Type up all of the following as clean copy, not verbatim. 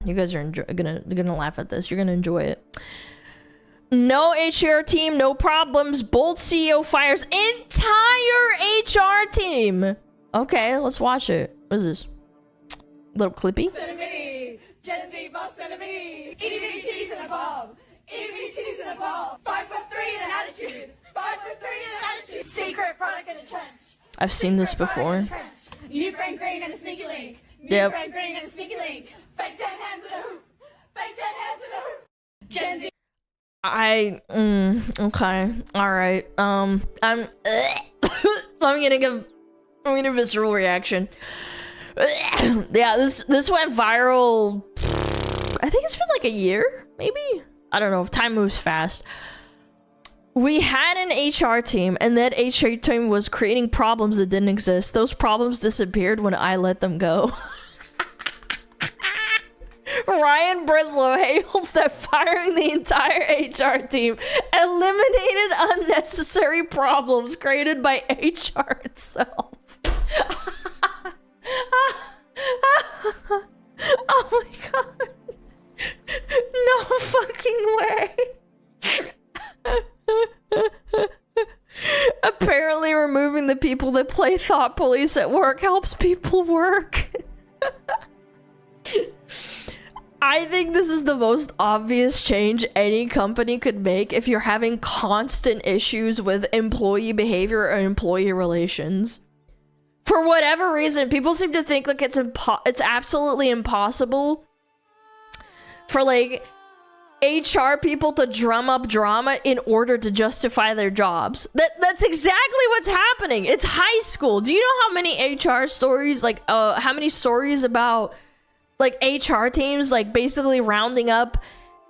You guys are gonna laugh at this. You're gonna enjoy it. No HR team, no problems. Bold CEO fires entire HR team. Okay, let's watch it. What is this? Little clippy. Gen Z boss enemy. Itty bitty titties and a bomb. Itty bitty titties and a bomb. 5'3" and an attitude. 5'3" and an attitude. Secret product in a trench. I've seen this before. New friend green and a sneaky link. New friend green and a sneaky link. Fake 10 hands in a hoop. Fake 10 hands in a hoop. Gen Z. Okay. Alright. I'm gonna give a visceral reaction. Yeah, this went viral. I think it's been like a year, maybe? I don't know. Time moves fast. We had an HR team, and that HR team was creating problems that didn't exist. Those problems disappeared when I let them go. Ryan Brislow hails that firing the entire HR team eliminated unnecessary problems created by HR itself. Oh my god. No fucking way. Apparently removing the people that play thought police at work helps people work. I think this is the most obvious change any company could make if you're having constant issues with employee behavior or employee relations. For whatever reason, people seem to think like it's absolutely impossible for like HR people to drum up drama in order to justify their jobs. That's exactly what's happening. It's high school. Do you know how many HR stories, like how many stories about like HR teams like basically rounding up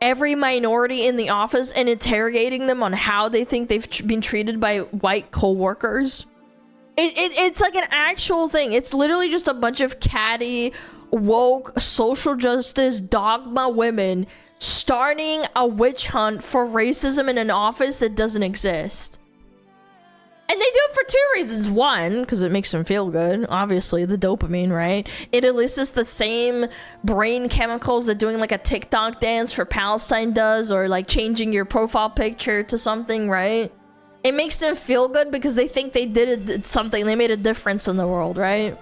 every minority in the office and interrogating them on how they think they've been treated by white coworkers? It's like an actual thing. It's literally just a bunch of catty, woke, social justice, dogma women starting a witch hunt for racism in an office that doesn't exist. And they do it for two reasons. One, because it makes them feel good. Obviously, the dopamine, right? It elicits the same brain chemicals that doing like a TikTok dance for Palestine does, or like changing your profile picture to something, right? It makes them feel good because they think they did something. They made a difference in the world, right?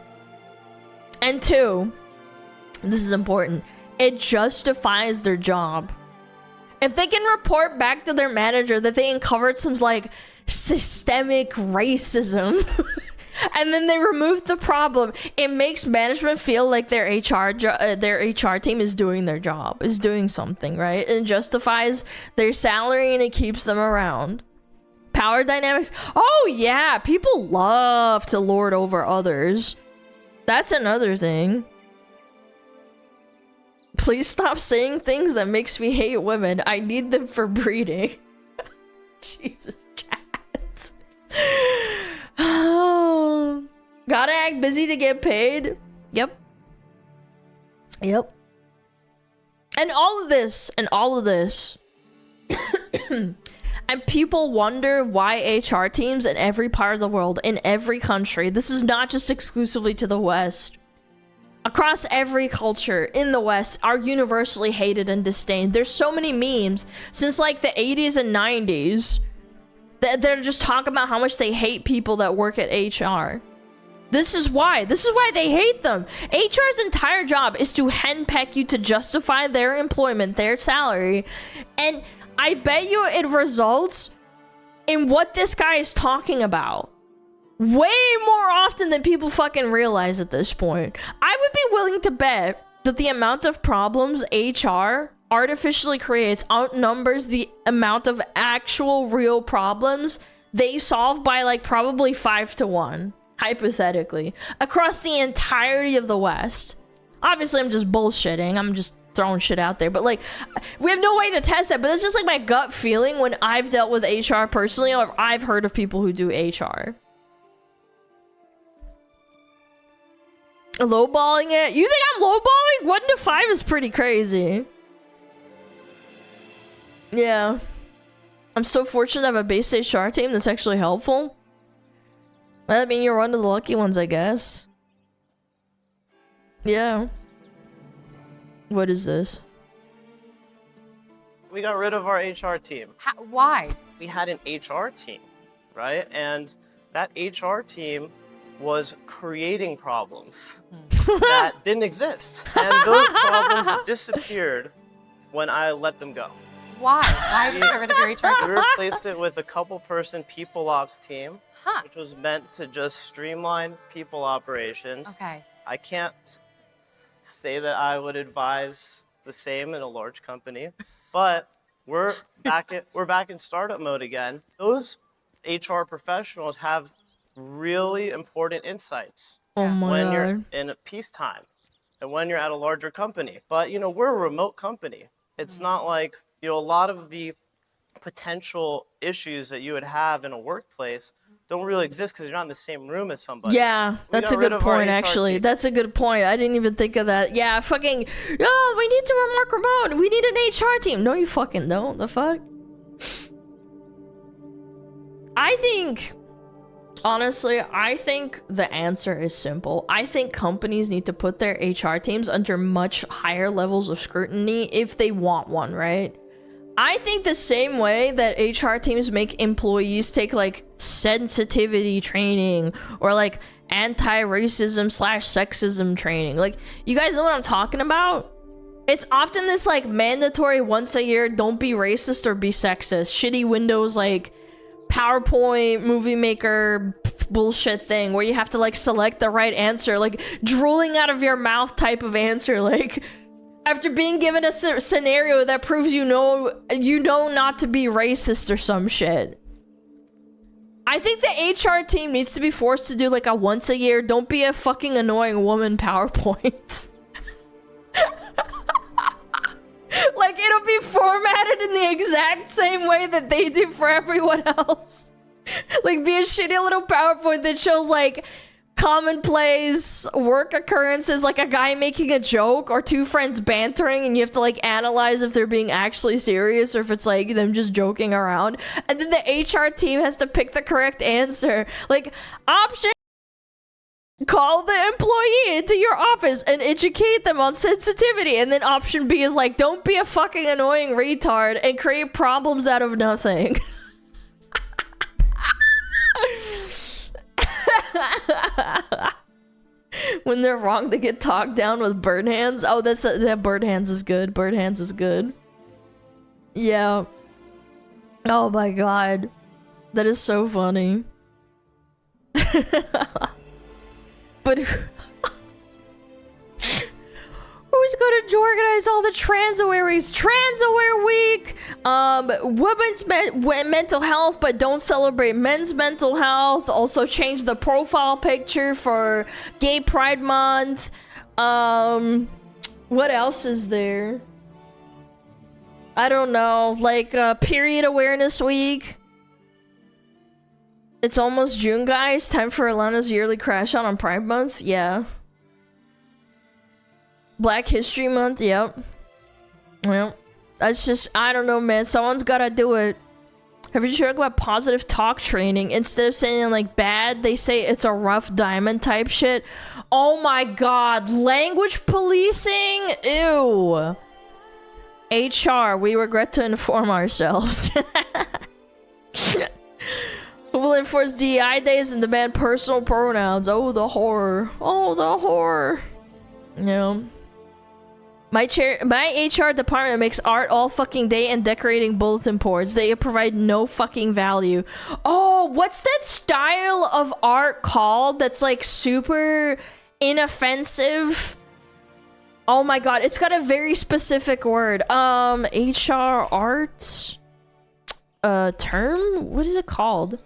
And two, this is important, it justifies their job. If they can report back to their manager that they uncovered some like systemic racism and then they removed the problem, it makes management feel like their HR team is doing their job, is doing something, right? And justifies their salary and it keeps them around. Power dynamics. Oh yeah, people love to lord over others. That's another thing. Please stop saying things that makes me hate women. I need them for breeding. Jesus, chat. Oh, gotta act busy to get paid. Yep. And all of this, and people wonder why HR teams in every part of the world, in every country, this is not just exclusively to the West, across every culture in the West, are universally hated and disdained. There's so many memes since like the 80s and 90s that they're just talking about how much they hate people that work at HR. This is why they hate them. HR's entire job is to henpeck you to justify their employment, their salary, and I bet you it results in what this guy is talking about way more often than people fucking realize at this point. I would be willing to bet that the amount of problems HR artificially creates outnumbers the amount of actual real problems they solve by like probably 5 to 1, hypothetically, across the entirety of the West. Obviously, I'm just bullshitting. I'm just throwing shit out there, but like we have no way to test that. But that's just like my gut feeling when I've dealt with HR personally, or I've heard of people who do HR. Lowballing it? You think I'm lowballing? 1 to 5 is pretty crazy. Yeah. I'm so fortunate to have a base HR team that's actually helpful. I mean, you're one of the lucky ones, I guess. Yeah. What is this? We got rid of our HR team. Why? We had an HR team, right? And that HR team was creating problems that didn't exist. And those problems disappeared when I let them go. Why? Why did you get rid of your HR We team? replaced it with a couple-person people ops team, Huh. which was meant to just streamline people operations. Okay. I can't say that I would advise the same in a large company, but we're back in startup mode again. Those HR professionals have really important insights Oh my when god. you're in peacetime and when you're at a larger company. But we're a remote company. It's not like a lot of the potential issues that you would have in a workplace don't really exist because you're not in the same room as somebody. Yeah, that's a got rid good of our point, HR actually. team. That's a good point. I didn't even think of that. Yeah, fucking, oh, we need to work remote. We need an HR team. No, you fucking don't. The fuck? Honestly, I think the answer is simple. I think companies need to put their HR teams under much higher levels of scrutiny if they want one, right? I think the same way that HR teams make employees take like sensitivity training or like anti-racism / sexism training. Like, you guys know what I'm talking about? It's often this like mandatory once a year, don't be racist or be sexist. Shitty Windows like PowerPoint, movie maker bullshit thing where you have to like select the right answer, like drooling out of your mouth type of answer, like after being given a scenario that proves you know not to be racist or some shit. I think the HR team needs to be forced to do like a once a year, don't be a fucking annoying woman PowerPoint. Like, it'll be formatted in the exact same way that they do for everyone else. Like, be a shitty little PowerPoint that shows like commonplace work occurrences, like a guy making a joke or two friends bantering, and you have to like analyze if they're being actually serious or if it's like them just joking around. And then the HR team has to pick the correct answer. Like, option: call the employee into your office and educate them on sensitivity. And then option B is like, don't be a fucking annoying retard and create problems out of nothing. When they're wrong, they get talked down with bird hands. Oh, that bird hands is good. Bird hands is good. Yeah. Oh my god. That is so funny. But who's going to organize all the transawaries? Transaware Week! Women's mental health, but don't celebrate men's mental health. Also change the profile picture for Gay Pride Month. What else is there? I don't know. Like, Period Awareness Week. It's almost June, guys. Time for Alana's yearly crash out on Pride Month. Yeah. Black History Month. Yep. Well, that's just, I don't know, man. Someone's gotta do it. Have you heard about positive talk training? Instead of saying like bad, they say it's a rough diamond type shit. Oh my god. Language policing? Ew. HR, we regret to inform ourselves. Who will enforce DEI days and demand personal pronouns? Oh, the horror. Oh, the horror. Yeah. My HR department makes art all fucking day and decorating bulletin boards. They provide no fucking value. Oh, what's that style of art called that's like super inoffensive? Oh my god, it's got a very specific word. HR art? Term? What is it called?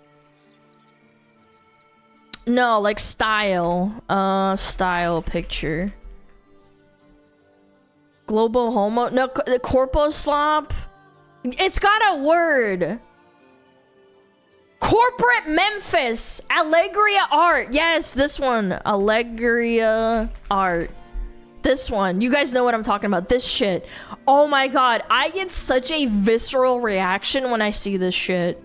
No, like style. Style picture. Global homo. No, corpo slop. It's got a word. Corporate Memphis. Allegria art. Yes, this one. Allegria art. This one. You guys know what I'm talking about. This shit. Oh my god. I get such a visceral reaction when I see this shit.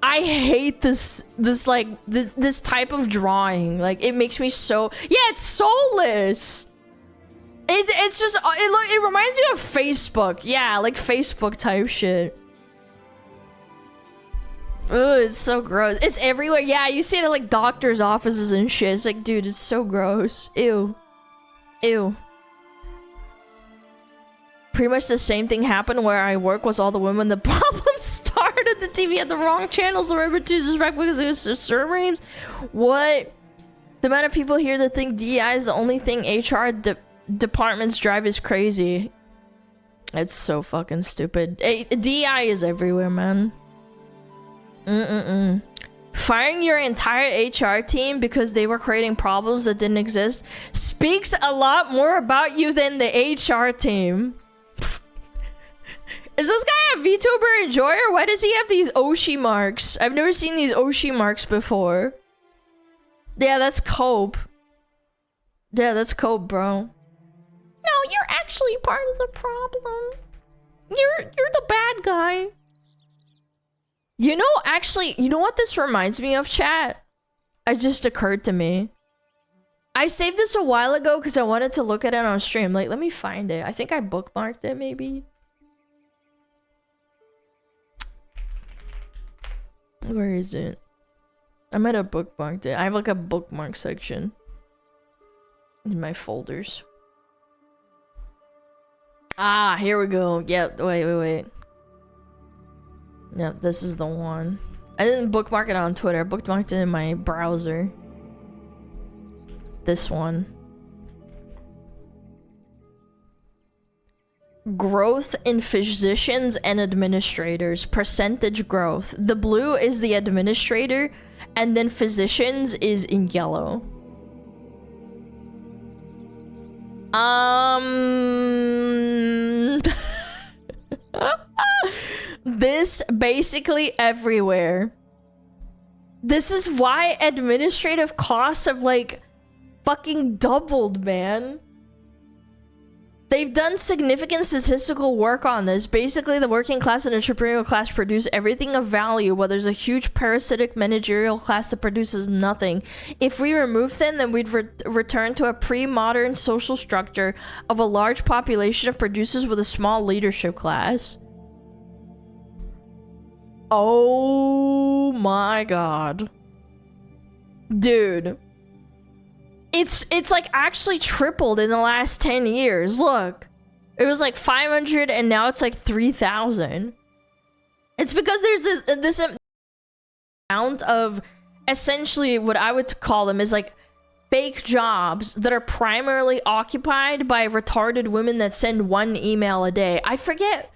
I hate this type of drawing. Like, it makes me so... Yeah, it's soulless. It's just... It reminds me of Facebook. Yeah, like Facebook type shit. Ugh, it's so gross. It's everywhere. Yeah, you see it at like doctors' offices and shit. It's like, dude, it's so gross. Ew. Ew. Pretty much the same thing happened where I work was all the women. The problem started. The TV had the wrong channels. The river to disrespect because it was server names. What? The amount of people here that think DEI is the only thing HR departments drive is crazy. It's so fucking stupid. DEI is everywhere, man. Firing your entire HR team because they were creating problems that didn't exist speaks a lot more about you than the HR team. Is this guy a VTuber enjoyer? Why does he have these Oshi marks? I've never seen these Oshi marks before. Yeah, that's cope. Yeah, that's cope, bro. No, you're actually part of the problem. You're the bad guy. You know, actually, you know what this reminds me of, chat? It just occurred to me. I saved this a while ago because I wanted to look at it on stream. Like, let me find it. I think I bookmarked it, maybe. Where is it? I might have bookmarked it. I have like a bookmark section in my folders. Ah, here we go. Yeah, wait. Yeah, this is the one. I didn't bookmark it on Twitter. I bookmarked it in my browser. This one. Growth in physicians and administrators. Percentage growth. The blue is the administrator, and then physicians is in yellow. This basically everywhere. This is why administrative costs have like fucking doubled, man. They've done significant statistical work on this. Basically, the working class and entrepreneurial class produce everything of value, while there's a huge parasitic managerial class that produces nothing. If we remove them, then we'd return to a pre-modern social structure of a large population of producers with a small leadership class. Oh my god. Dude. It's like actually tripled in the last 10 years. Look. It was like 500 and now it's like 3,000. It's because there's this amount of essentially what I would call them is like fake jobs that are primarily occupied by retarded women that send one email a day. I forget.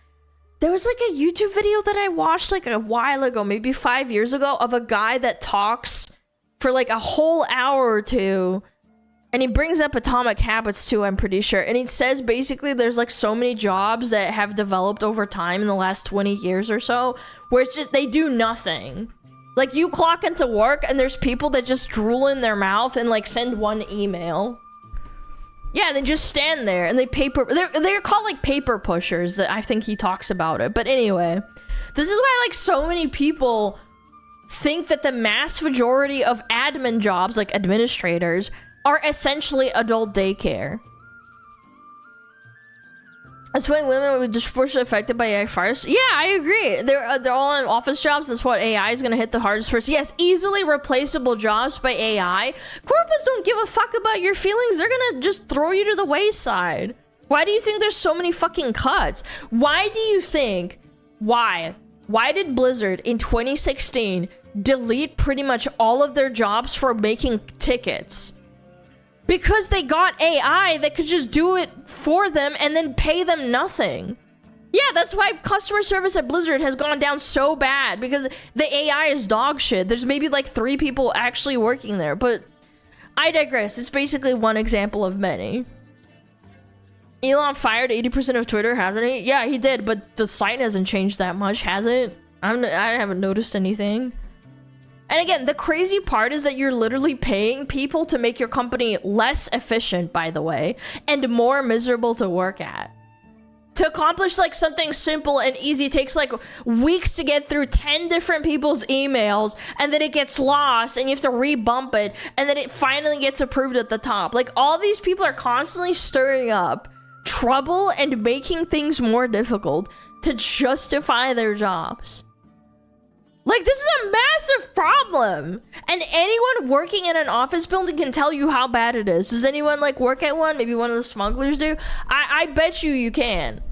There was like a YouTube video that I watched like a while ago, maybe 5 years ago, of a guy that talks for like a whole hour or two. And he brings up Atomic Habits too, I'm pretty sure. And he says basically there's like so many jobs that have developed over time in the last 20 years or so, where it's just, they do nothing. Like you clock into work and there's people that just drool in their mouth and like send one email. Yeah, they just stand there and they're called like paper pushers. That I think he talks about it. But anyway, this is why like so many people think that the mass majority of admin jobs, like administrators, are essentially adult daycare. That's why women would be disproportionately affected by AI first. Yeah, I agree. They're all in office jobs. That's what AI is gonna hit the hardest first. Yes, easily replaceable jobs by AI. Corporates don't give a fuck about your feelings. They're gonna just throw you to the wayside. Why do you think there's so many fucking cuts? Why do you think? Why did Blizzard in 2016 delete pretty much all of their jobs for making tickets? Because they got AI that could just do it for them and then pay them nothing. Yeah, that's why customer service at Blizzard has gone down so bad, because the AI is dog shit. There's maybe like 3 people actually working there, but I digress. It's basically one example of many. Elon fired 80% of Twitter, hasn't he? Yeah, he did, but the site hasn't changed that much, has it? I haven't noticed anything. And again, the crazy part is that you're literally paying people to make your company less efficient, by the way, and more miserable to work at. to accomplish like something simple and easy takes like weeks to get through 10 different people's emails, and then it gets lost and you have to rebump it, and then it finally gets approved at the top. Like, all these people are constantly stirring up trouble and making things more difficult to justify their jobs. Like, this is a massive problem, and anyone working in an office building can tell you how bad it is. Does anyone like work at one? Maybe one of the smugglers do. I bet you can.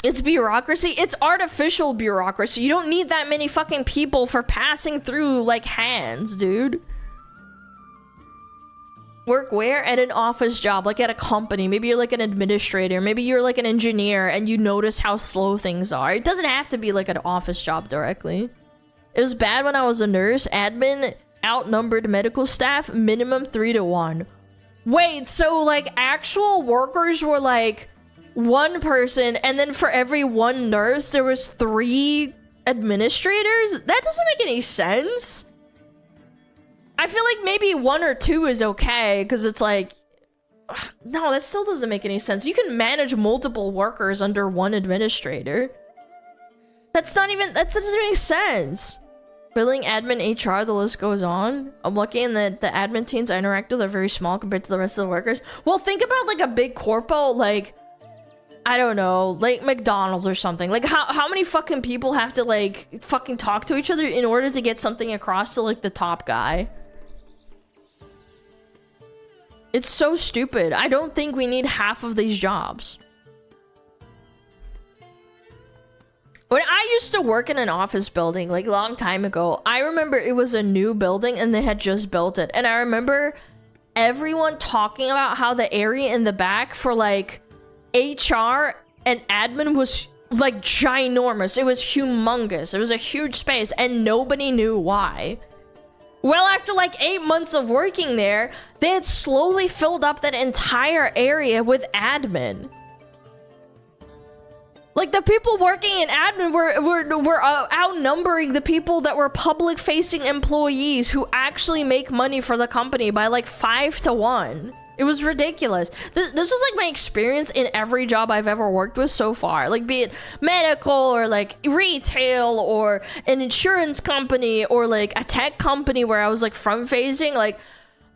It's bureaucracy. It's artificial bureaucracy. You don't need that many fucking people for passing through like hands, dude. Work where? At an office job, like at a company. Maybe you're like an administrator. Maybe you're like an engineer and you notice how slow things are. It doesn't have to be like an office job directly. It was bad when I was a nurse. Admin outnumbered medical staff, minimum 3 to 1. Wait, so like actual workers were like one person, and then for every one nurse, there was 3 administrators? That doesn't make any sense. I feel like maybe 1 or 2 is okay, because it's like, no, that still doesn't make any sense. You can manage multiple workers under one administrator. That's not even, that doesn't make sense. Billing, admin, HR, the list goes on. I'm lucky in that the admin teams I interact with are very small compared to the rest of the workers. Well, think about like a big corpo, like, I don't know, like McDonald's or something. Like, how many fucking people have to like fucking talk to each other in order to get something across to like the top guy? It's so stupid. I don't think we need half of these jobs. When I used to work in an office building, like a long time ago, I remember it was a new building and they had just built it. And I remember everyone talking about how the area in the back for like HR and admin was like ginormous. It was humongous. It was a huge space and nobody knew why. Well, after like 8 months of working there, they had slowly filled up that entire area with admin. Like, the people working in admin were outnumbering the people that were public-facing employees who actually make money for the company by like 5 to 1. It was ridiculous. This was like my experience in every job I've ever worked with so far. Like, be it medical or like retail or an insurance company or like a tech company where I was like front-facing. Like,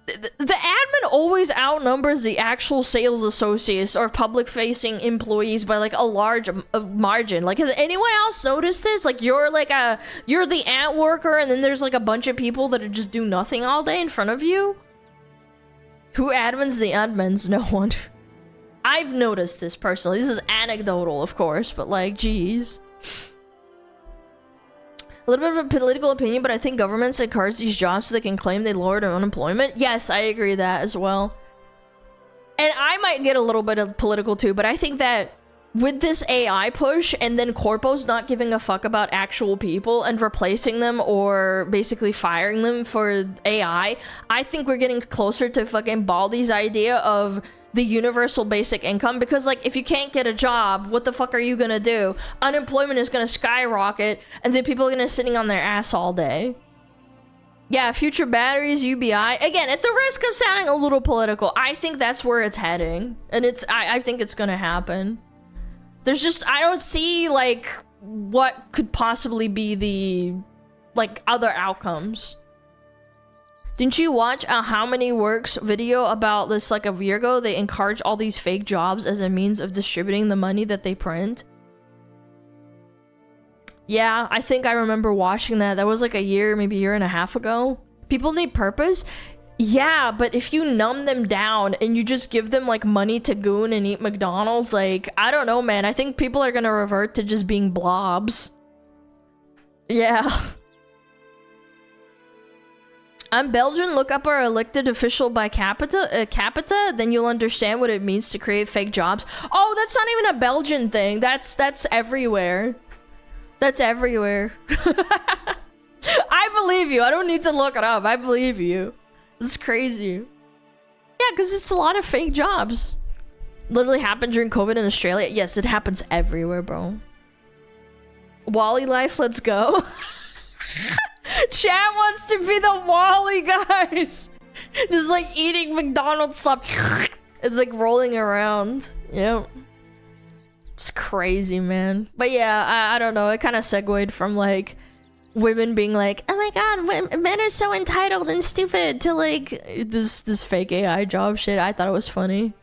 the admin always outnumbers the actual sales associates or public-facing employees by like a large margin. Like, has anyone else noticed this? Like, you're the ant worker and then there's like a bunch of people that just do nothing all day in front of you? Who admins the admins? No one. I've noticed this personally. This is anecdotal, of course, but like, geez. A little bit of a political opinion, but I think governments encourage these jobs so they can claim they lowered unemployment. Yes, I agree with that as well. And I might get a little bit of political too, but I think that with this AI push and then corpos not giving a fuck about actual people and replacing them or basically firing them for AI, I think we're getting closer to fucking Baldy's idea of the universal basic income, because like, if you can't get a job, what the fuck are you gonna do? Unemployment is gonna skyrocket and then people are gonna sitting on their ass all day. Yeah, future batteries, UBI. Again, at the risk of sounding a little political, I think that's where it's heading. And I think it's gonna happen. There's just, I don't see like what could possibly be the like other outcomes. Didn't you watch a How Many Works video about this like a year ago? They encourage all these fake jobs as a means of distributing the money that they print. Yeah, I think I remember watching that. That was like a year, maybe a year and a half ago. People need purpose. Yeah, but if you numb them down and you just give them like money to goon and eat McDonald's, like, I don't know, man. I think people are gonna revert to just being blobs. Yeah. I'm Belgian. Look up our elected official by capita, then you'll understand what it means to create fake jobs. Oh, that's not even a Belgian thing. That's everywhere. That's everywhere. I believe you. I don't need to look it up. I believe you. It's crazy. Yeah, because it's a lot of fake jobs. Literally happened during COVID in Australia. Yes, it happens everywhere, bro. Wally life, let's go. Chat wants to be the Wally guys. Just like eating McDonald's stuff It's like rolling around. Yep. It's crazy, man. But yeah, I don't know. It kind of segued from like women being like, "Oh my god, men are so entitled and stupid," to like this fake AI job shit. I thought it was funny.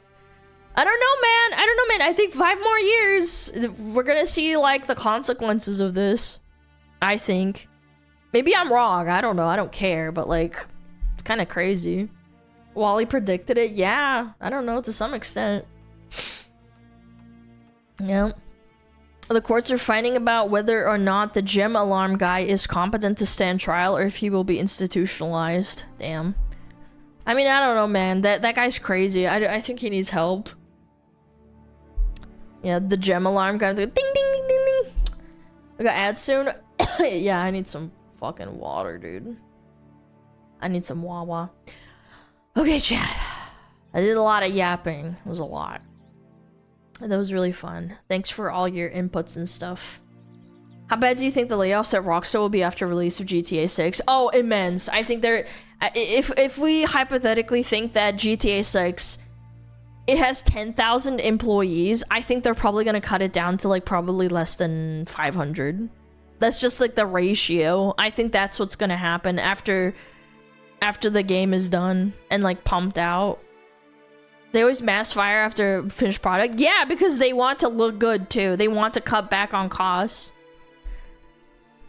I don't know, man. I think 5 more years, we're gonna see like the consequences of this. I think. Maybe I'm wrong. I don't know. I don't care. But like, it's kind of crazy. Wally predicted it. Yeah. I don't know. To some extent. Yeah. The courts are fighting about whether or not the gem alarm guy is competent to stand trial or if he will be institutionalized. Damn. I mean, I don't know, man. That guy's crazy. I think he needs help. Yeah, the gem alarm guy. Ding, ding, ding, ding, ding. We got ads soon. Yeah, I need some fucking water, dude. I need some Wawa. Okay, chat. I did a lot of yapping. It was a lot. That was really fun. Thanks for all your inputs and stuff. How bad do you think the layoffs at Rockstar will be after release of GTA 6? Oh, immense. I think they're... If we hypothetically think that GTA 6... it has 10,000 employees, I think they're probably gonna cut it down to like probably less than 500. That's just like the ratio. I think that's what's gonna happen after the game is done and like pumped out. They always mass fire after finished product. Yeah, because they want to look good too. They want to cut back on costs.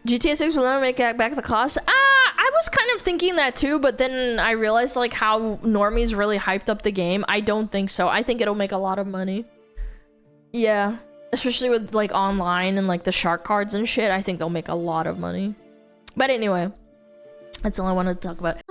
GTA 6 will never make back the cost. I was kind of thinking that too, but then I realized like how normies really hyped up the game. I don't think so. I think it'll make a lot of money. Yeah, especially with like online and like the shark cards and shit. I think they'll make a lot of money. But anyway, that's all I wanted to talk about.